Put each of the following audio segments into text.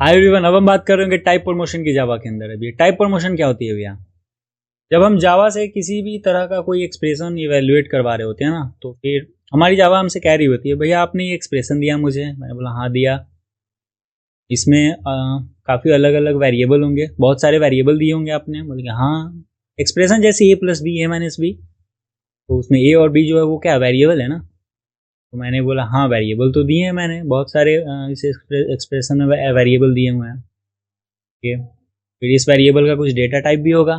Hi everyone, अब हम बात कर रहे हैं टाइप प्रमोशन की जावा के अंदर। अभी टाइप प्रमोशन क्या होती है भैया? जब हम जावा से किसी भी तरह का कोई एक्सप्रेशन इवेल्युएट करवा रहे होते हैं ना, तो फिर हमारी जावा हमसे कह रही होती है, भैया आपने ये एक्सप्रेशन दिया मुझे। मैंने बोला हाँ दिया। इसमें काफ़ी अलग अलग वेरिएबल होंगे, बहुत सारे वेरिएबल दिए होंगे आपने। बोले हाँ, एक्सप्रेशन जैसे ए प्लस बी, ए माइनस बी, तो उसमें ए और बी जो है वो क्या वेरिएबल है ना। तो मैंने बोला हाँ वेरिएबल तो दिए हैं मैंने, बहुत सारे इस एक्सप्रेशन में वेरिएबल दिए हुए हैं। ओके, फिर इस वेरिएबल का कुछ डेटा टाइप भी होगा।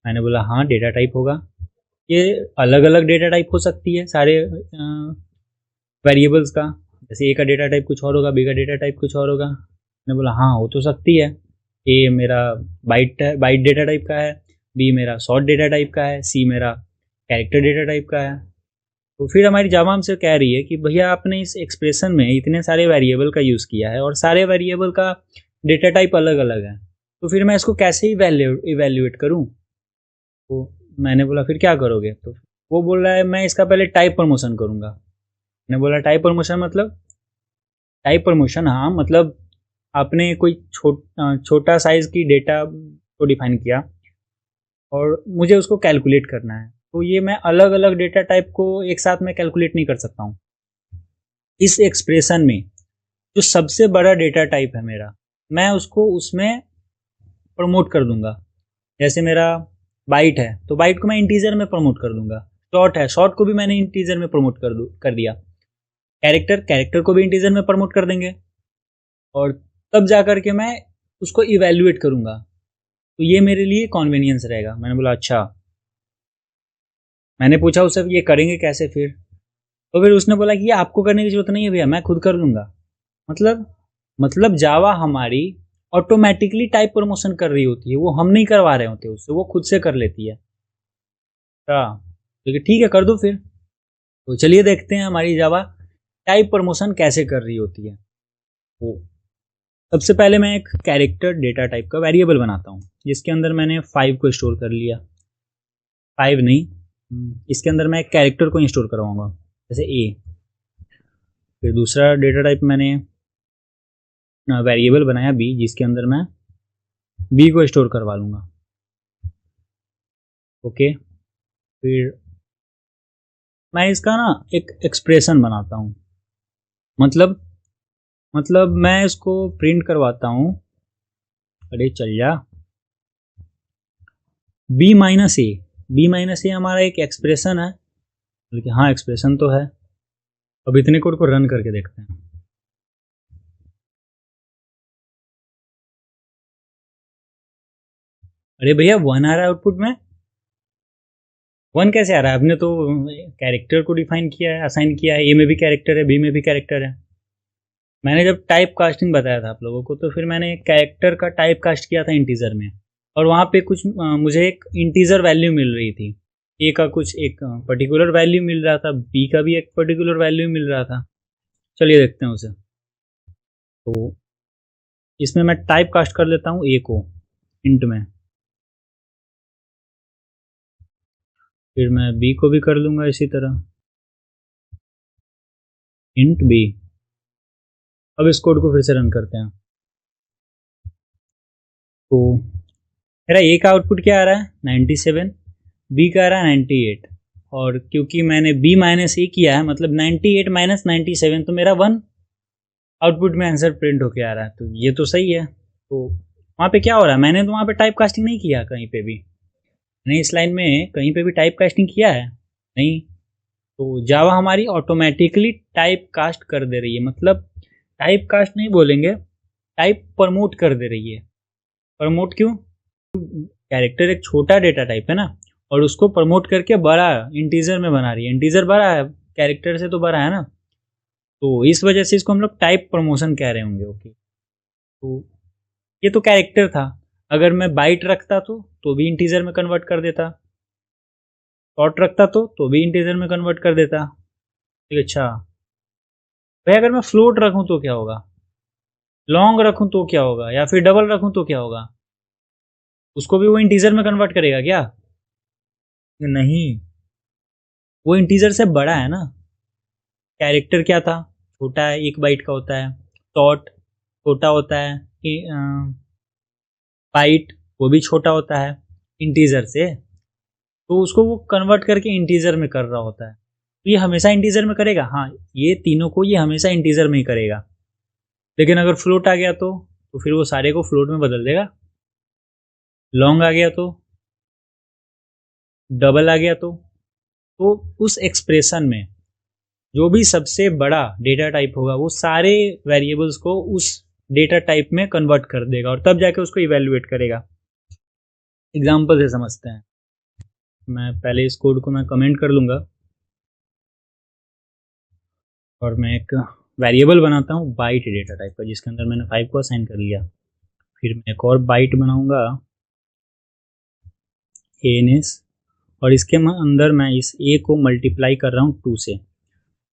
मैंने बोला हाँ डेटा टाइप होगा। ये अलग अलग डेटा टाइप हो सकती है सारे वेरिएबल्स का। जैसे ए का डेटा टाइप कुछ और होगा, बी का डेटा टाइप कुछ और होगा। मैंने बोला हाँ हो तो सकती है। ए मेरा बाइट बाइट डेटा टाइप का है, बी मेरा शॉर्ट डेटा टाइप का है, सी मेरा कैरेक्टर डेटा टाइप का है। तो फिर हमारी जावा हमसे कह रही है कि भैया आपने इस एक्सप्रेशन में इतने सारे वेरिएबल का यूज़ किया है और सारे वेरिएबल का डेटा टाइप अलग अलग है, तो फिर मैं इसको कैसे इवेल्युएट करूँ। तो मैंने बोला फिर क्या करोगे? तो वो बोल रहा है मैं इसका पहले टाइप प्रमोशन करूँगा। मैंने बोला टाइप प्रमोशन मतलब? टाइप प्रमोशन, हाँ मतलब आपने कोई छोटा साइज़ की डेटा को डिफाइन किया और मुझे उसको कैलकुलेट करना है, तो ये मैं अलग अलग डेटा टाइप को एक साथ में कैलकुलेट नहीं कर सकता हूँ। इस एक्सप्रेशन में जो सबसे बड़ा डेटा टाइप है मेरा, मैं उसको उसमें प्रमोट कर दूंगा। जैसे मेरा बाइट है तो बाइट को मैं इंटीजर में प्रमोट कर दूंगा। शॉर्ट है, शॉर्ट को भी मैंने इंटीजर में प्रमोट कर दिया। कैरेक्टर को भी इंटीजर में प्रमोट कर देंगे और तब जा कर के मैं उसको इवेल्युएट करूंगा। तो ये मेरे लिए कॉन्वीनियंस रहेगा। मैंने बोला अच्छा। मैंने पूछा उससे ये करेंगे कैसे फिर? तो फिर उसने बोला कि ये आपको करने की जरूरत नहीं है भैया, मैं खुद कर लूंगा। मतलब जावा हमारी ऑटोमेटिकली टाइप प्रमोशन कर रही होती है, वो हम नहीं करवा रहे होते उससे, वो खुद से कर लेती है। तो ठीक है कर दो फिर। तो चलिए देखते हैं हमारी जावा टाइप प्रमोशन कैसे कर रही होती है। वो सबसे पहले मैं एक कैरेक्टर डेटा टाइप का वेरिएबल बनाता हूँ, जिसके अंदर मैंने 5 को स्टोर कर लिया। 5 नहीं, इसके अंदर मैं एक कैरेक्टर को स्टोर करवाऊंगा, जैसे ए। फिर दूसरा डेटा टाइप मैंने वेरिएबल बनाया बी, जिसके अंदर मैं बी को स्टोर करवा लूँगा। ओके, फिर मैं इसका ना एक एक्सप्रेशन बनाता हूँ। मतलब मैं इसको प्रिंट करवाता हूँ। अरे चल जा। बी माइनस ए, बी माइनस ए हमारा एक एक्सप्रेशन है। बल्कि हाँ एक्सप्रेशन तो है। अब इतने कोड को रन करके देखते हैं। अरे भैया 1 आ रहा है आउटपुट में। 1 कैसे आ रहा है? आपने तो कैरेक्टर को डिफाइन किया है, असाइन किया है। ए में भी कैरेक्टर है, बी में भी कैरेक्टर है। मैंने जब टाइप कास्टिंग बताया था आप लोगों को, तो फिर मैंने कैरेक्टर का टाइप कास्ट किया था इंटीजर में, और वहाँ पे कुछ मुझे एक इंटीजर वैल्यू मिल रही थी। ए का कुछ एक पर्टिकुलर वैल्यू मिल रहा था, बी का भी एक पर्टिकुलर वैल्यू मिल रहा था। चलिए देखते हैं उसे। तो इसमें मैं टाइप कास्ट कर लेता हूँ ए को इंट में, फिर मैं बी को भी कर लूँगा इसी तरह, इंट बी। अब इस कोड को फिर से रन करते हैं। तो मेरा ए का आउटपुट क्या आ रहा है? 97। बी का आ रहा है 98। और क्योंकि मैंने बी माइनस ए किया है, मतलब 98 माइनस 97, तो मेरा 1 आउटपुट में आंसर प्रिंट होके आ रहा है। तो ये तो सही है। तो वहाँ पे क्या हो रहा है? मैंने तो वहाँ पे टाइप कास्टिंग नहीं किया कहीं पे भी। नहीं, इस लाइन में कहीं पे भी टाइप कास्टिंग किया है नहीं। तो जावा हमारी ऑटोमेटिकली टाइप कास्ट कर दे रही है। मतलब टाइप कास्ट नहीं बोलेंगे, टाइप प्रमोट कर दे रही है। प्रमोट क्यों? कैरेक्टर एक छोटा डेटा टाइप है ना, और उसको प्रमोट करके बड़ा इंटीजर में बना रही है। इंटीजर बड़ा है, कैरेक्टर से तो बड़ा है ना, तो इस वजह से इसको हम लोग टाइप प्रमोशन कह रहे होंगे। ओके, तो ये तो कैरेक्टर था। अगर मैं बाइट रखता तो भी इंटीजर में कन्वर्ट कर देता। शॉर्ट रखता तो भी इंटीजर में कन्वर्ट कर देता। ठीक, अच्छा भाई अगर मैं फ्लोट रखूं तो क्या होगा? लॉन्ग रखूं तो क्या होगा? या फिर डबल रखूं तो क्या होगा? उसको भी वो इंटीजर में कन्वर्ट करेगा क्या? नहीं, वो इंटीजर से बड़ा है ना। कैरेक्टर क्या था? छोटा है, 1 बाइट का होता है। शॉर्ट छोटा होता है, बाइट वो भी छोटा होता है इंटीजर से, तो उसको वो कन्वर्ट करके इंटीजर में कर रहा होता है। तो ये हमेशा इंटीजर में करेगा, हाँ ये तीनों को ये हमेशा इंटीजर में ही करेगा। लेकिन अगर फ्लोट आ गया तो फिर वो सारे को फ्लोट में बदल देगा। लॉन्ग आ गया तो, डबल आ गया तो उस एक्सप्रेशन में जो भी सबसे बड़ा डेटा टाइप होगा वो सारे वेरिएबल्स को उस डेटा टाइप में कन्वर्ट कर देगा और तब जाके उसको इवेल्युएट करेगा। एग्जाम्पल से समझते हैं। मैं पहले इस कोड को मैं कमेंट कर लूँगा और मैं एक वेरिएबल बनाता हूँ बाइट डेटा टाइप का, जिसके अंदर मैंने 5 को असाइन कर लिया। फिर मैं एक और बाइट बनाऊँगा एएनएस, और इसके अंदर मैं इस ए को मल्टीप्लाई कर रहा हूँ 2 से।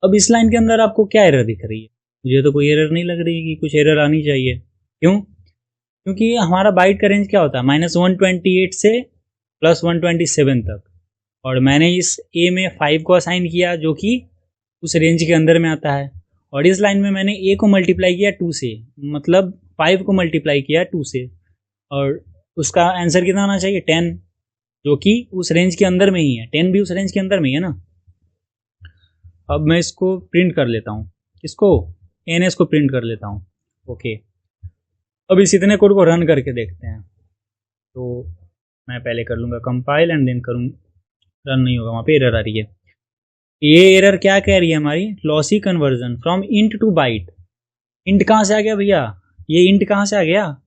अब इस लाइन के अंदर आपको क्या एरर दिख रही है? मुझे तो कोई एरर नहीं लग रही कि कुछ एरर आनी चाहिए। क्यों? क्योंकि हमारा बाइट का रेंज क्या होता है, -128 से +127 तक, और मैंने इस ए में 5 को असाइन किया जो कि उस रेंज के अंदर में आता है, और इस लाइन में मैंने ए को मल्टीप्लाई किया 2 से, मतलब 5 को मल्टीप्लाई किया 2 से, और उसका आंसर कितना आना चाहिए 10, जो कि उस रेंज के अंदर में ही है। 10 भी उस रेंज के अंदर में ही है ना। अब मैं इसको प्रिंट कर लेता हूँ, इसको एनएस को प्रिंट कर लेता हूँ। ओके, अब इस इतने कोड को रन करके देखते हैं। तो मैं पहले कर लूँगा कंपाइल एंड देन करूँ, रन नहीं होगा, वहाँ पे एरर आ रही है। ये एरर क्या कह रही है हमारी, lossy conversion from int to byte. Int कहाँ से आ गया भैया, ये इंट कहाँ से आ गया?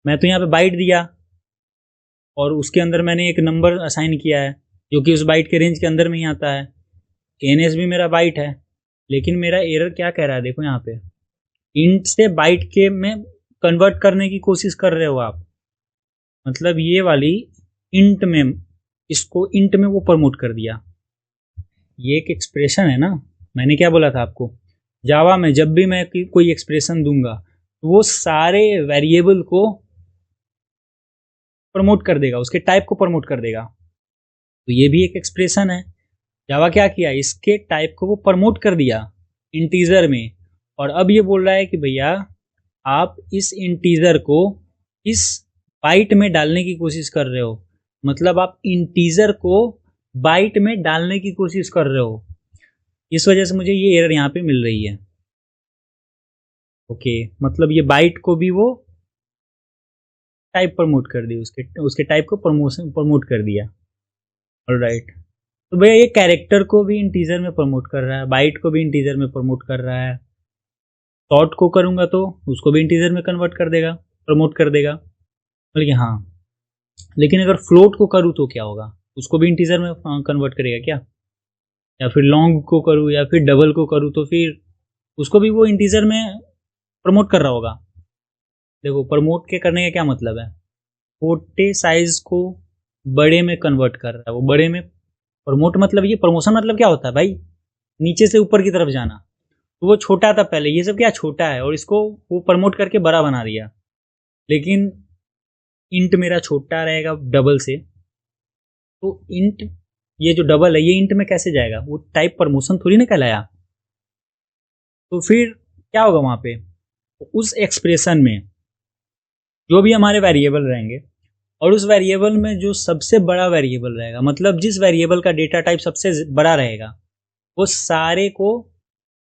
मैं तो यहाँ पे बाइट दिया और उसके अंदर मैंने एक नंबर असाइन किया है जो कि उस बाइट के रेंज के अंदर में ही आता है। एनएस भी मेरा बाइट है, लेकिन मेरा एरर क्या कह रहा है, देखो यहाँ पे इंट से बाइट के में कन्वर्ट करने की कोशिश कर रहे हो आप। मतलब ये वाली इंट में, इसको इंट में वो प्रमोट कर दिया। ये एक एक्सप्रेशन है ना, मैंने क्या बोला था आपको, जावा में जब भी मैं कोई एक्सप्रेशन दूंगा तो वो सारे वेरिएबल को प्रमोट कर देगा, उसके टाइप को प्रमोट कर देगा। तो ये भी एक एक्सप्रेशन है। जावा क्या किया, इसके टाइप को वो प्रमोट कर दिया इंटीजर में, और अब ये बोल रहा है कि भैया आप इस इंटीजर को इस बाइट में डालने की कोशिश कर रहे हो। मतलब आप इंटीजर को बाइट में डालने की कोशिश कर रहे हो, इस वजह से मुझे ये एरर यहाँ पे मिल रही है। ओके, मतलब ये बाइट को भी वो टाइप प्रमोट कर दी, उसके टाइप को प्रमोट कर दिया। ऑलराइट, तो भैया ये कैरेक्टर को भी इंटीजर में प्रमोट कर रहा है, बाइट को भी इंटीजर में प्रमोट कर रहा है। शॉर्ट को करूँगा तो उसको भी इंटीजर में कन्वर्ट कर देगा, प्रमोट कर देगा। बल्कि हाँ, लेकिन अगर फ्लोट को करूँ तो क्या होगा, उसको भी इंटीजर में कन्वर्ट करेगा क्या? या फिर लॉन्ग को करूँ या फिर डबल को करूँ तो फिर उसको भी वो इंटीजर में प्रमोट कर रहा होगा। देखो प्रमोट के करने का क्या मतलब है, छोटे साइज को बड़े में कन्वर्ट कर रहा है वो, बड़े में प्रमोट मतलब ये प्रमोशन मतलब क्या होता है भाई, नीचे से ऊपर की तरफ जाना। तो वो छोटा था पहले, ये सब क्या छोटा है, और इसको वो प्रमोट करके बड़ा बना दिया। लेकिन इंट मेरा छोटा रहेगा डबल से, तो इंट ये जो डबल है ये इंट में कैसे जाएगा, वो टाइप प्रमोशन थोड़ी ना कहलाया। तो फिर क्या होगा वहाँ पे, उस एक्सप्रेशन में जो भी हमारे वेरिएबल रहेंगे, और उस वेरिएबल में जो सबसे बड़ा वेरिएबल रहेगा, मतलब जिस वेरिएबल का डेटा टाइप सबसे बड़ा रहेगा, वो सारे को,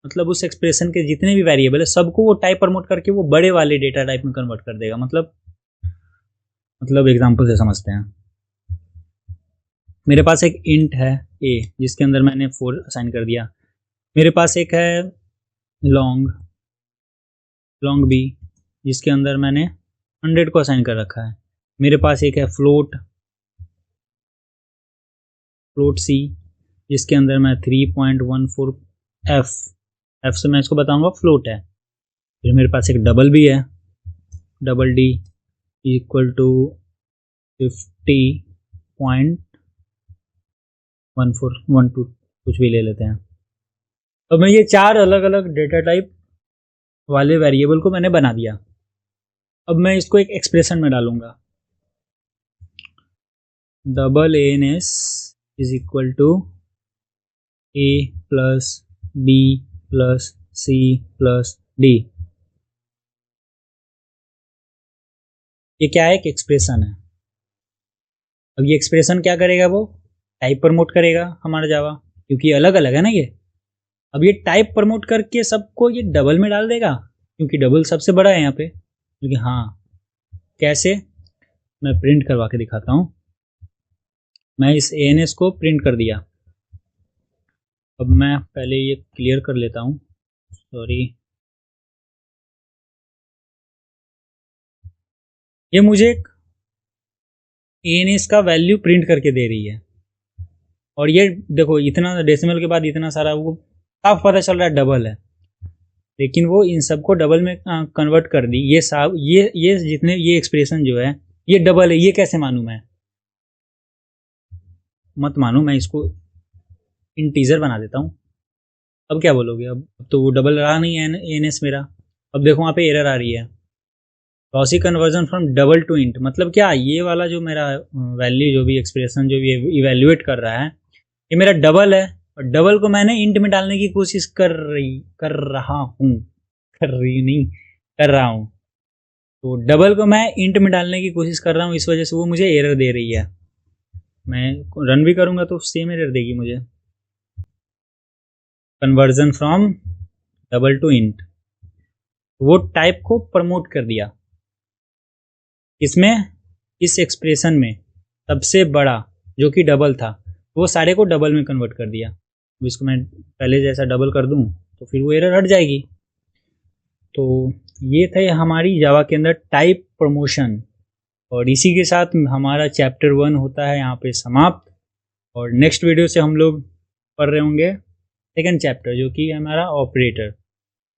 मतलब उस एक्सप्रेशन के जितने भी वेरिएबल है सबको वो टाइप प्रमोट करके वो बड़े वाले डेटा टाइप में कन्वर्ट कर देगा। मतलब एग्जांपल से समझते हैं। मेरे पास एक इंट है ए जिसके अंदर मैंने 4 असाइन कर दिया। मेरे पास एक है लॉन्ग बी जिसके अंदर मैंने 100 को असाइन कर रखा है। मेरे पास एक है फ्लोट सी जिसके अंदर मैं 3.14 एफ से मैं इसको बताऊंगा फ्लोट है। फिर मेरे पास एक डबल बी है, डबल डी इक्वल टू 50.1412 कुछ भी ले लेते हैं। तो मैं ये 4 अलग अलग डेटा टाइप वाले वेरिएबल को मैंने बना दिया। अब मैं इसको एक एक्सप्रेशन में डालूंगा, double A N S is equal to A plus B plus C plus D. ये क्या है? एक एक्सप्रेशन है। अब ये एक्सप्रेशन क्या करेगा? वो टाइप प्रमोट करेगा हमारा जावा, क्योंकि अलग अलग है ना ये। अब ये टाइप प्रमोट करके सबको ये डबल में डाल देगा, क्योंकि डबल सबसे बड़ा है यहाँ पे। क्योंकि हाँ, कैसे? मैं प्रिंट करवा के दिखाता हूँ। मैं इस ANS को प्रिंट कर दिया। अब मैं पहले ये क्लियर कर लेता हूँ, सॉरी। ये मुझे ANS का वैल्यू प्रिंट करके दे रही है, और ये देखो इतना डेसिमल के बाद इतना सारा, वो साफ पता चल रहा है डबल है, लेकिन वो इन सबको डबल में कन्वर्ट कर दी। ये साफ, ये जितने ये एक्सप्रेशन जो है ये डबल है, ये कैसे मानूं मैं? मत मानो, मैं इसको इंटीजर बना देता हूँ। अब क्या बोलोगे? अब तो वो डबल रहा नहीं है ANS मेरा। अब देखो वहाँ पे एरर आ रही है, lossy conversion from double two int. मतलब क्या? ये वाला जो मेरा वैल्यू, जो भी एक्सप्रेशन जो भी इवेल्युएट कर रहा है, ये मेरा डबल है, और डबल को मैंने इंट में डालने की कोशिश कर रहा हूँ, नहीं कर रहा हूँ। तो डबल को मैं इंट में डालने की कोशिश कर रहा हूँ, इस वजह से वो मुझे एरर दे रही है। मैं रन भी करूँगा तो सेम एरर देगी मुझे। Conversion from double two int, वो टाइप को प्रमोट कर दिया। इसमें, इस एक्सप्रेशन में सबसे बड़ा जो कि डबल था, वो सारे को डबल में कन्वर्ट कर दिया। अब इसको मैं पहले जैसा डबल कर दूं तो फिर वो एरर हट जाएगी। तो ये था हमारी जावा के अंदर टाइप प्रमोशन, और इसी के साथ हमारा चैप्टर 1 होता है यहाँ पे समाप्त। और नेक्स्ट वीडियो से हम लोग पढ़ रहे होंगे सेकंड चैप्टर, जो कि हमारा ऑपरेटर।